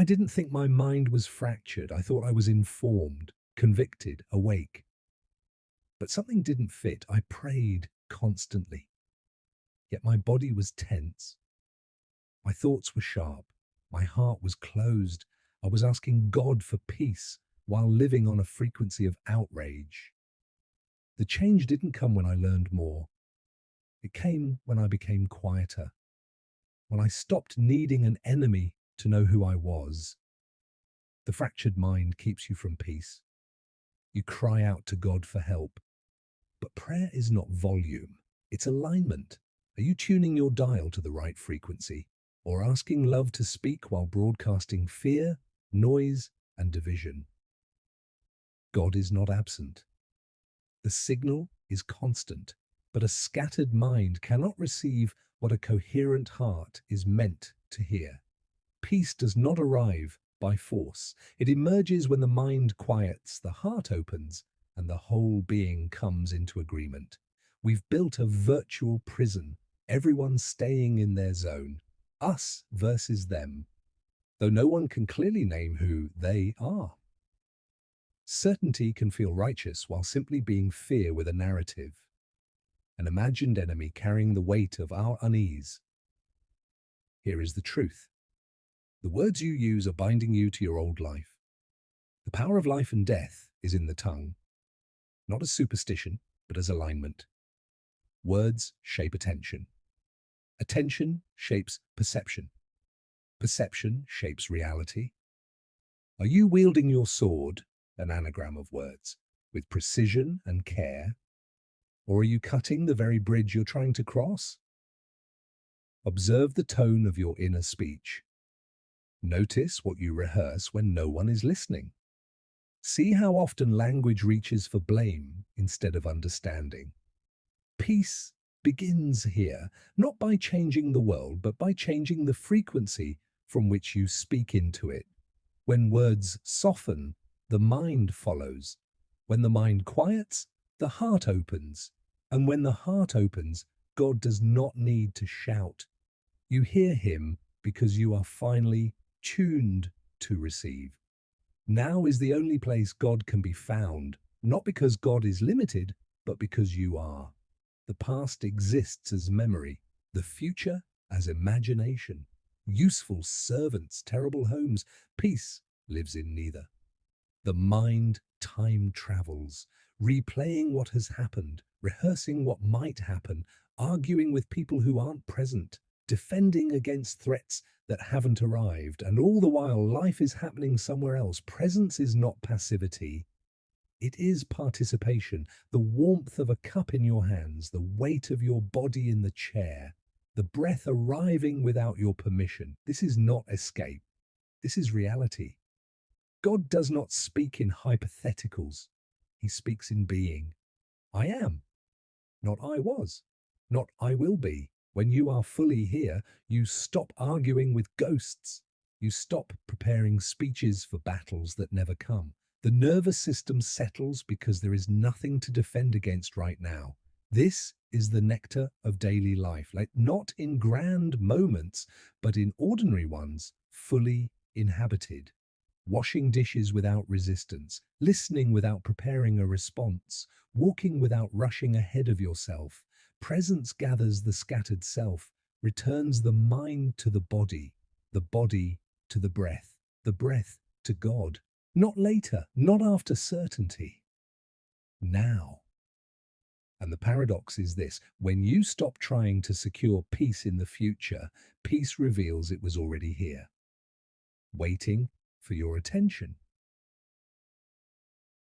didn't think my mind was fractured. I thought I was informed, convicted, awake. But something didn't fit. I prayed constantly, yet my body was tense. My thoughts were sharp. My heart was closed. I was asking God for peace while living on a frequency of outrage. The change didn't come when I learned more. It came when I became quieter, when I stopped needing an enemy to know who I was. The fractured mind keeps you from peace. You cry out to God for help. But prayer is not volume, it's alignment. Are you tuning your dial to the right frequency, or asking love to speak while broadcasting fear, noise, and division? God is not absent. The signal is constant, but a scattered mind cannot receive what a coherent heart is meant to hear. Peace does not arrive by force. It emerges when the mind quiets, the heart opens, and the whole being comes into agreement. We've built a virtual prison, everyone staying in their zone, us versus them, though no one can clearly name who they are. Certainty can feel righteous while simply being fear with a narrative, an imagined enemy carrying the weight of our unease. Here is the truth. The words you use are binding you to your old life. The power of life and death is in the tongue, not as superstition, but as alignment. Words shape attention. Attention shapes perception. Perception shapes reality. Are you wielding your sword, an anagram of words, with precision and care? Or are you cutting the very bridge you're trying to cross? Observe the tone of your inner speech. Notice what you rehearse when no one is listening. See how often language reaches for blame instead of understanding. Peace begins here, not by changing the world, but by changing the frequency from which you speak into it. When words soften, the mind follows. When the mind quiets, the heart opens. And when the heart opens, God does not need to shout. You hear him because you are finally tuned to receive. Now is the only place God can be found, not because God is limited, but because you are. The past exists as memory, the future as imagination. Useful servants, terrible homes. Peace lives in neither. The mind time travels, replaying what has happened, rehearsing what might happen, arguing with people who aren't present, defending against threats that haven't arrived, and all the while life is happening somewhere else. Presence is not passivity. It is participation, the warmth of a cup in your hands, the weight of your body in the chair, the breath arriving without your permission. This is not escape. This is reality. God does not speak in hypotheticals. He speaks in being. I am, not I was, not I will be. When you are fully here, you stop arguing with ghosts. You stop preparing speeches for battles that never come. The nervous system settles because there is nothing to defend against right now. This is the nectar of daily life, like not in grand moments, but in ordinary ones, fully inhabited. Washing dishes without resistance, listening without preparing a response, walking without rushing ahead of yourself. Presence gathers the scattered self, returns the mind to the body to the breath to God. Not later, not after certainty. Now. And the paradox is this: when you stop trying to secure peace in the future, peace reveals it was already here, waiting for your attention.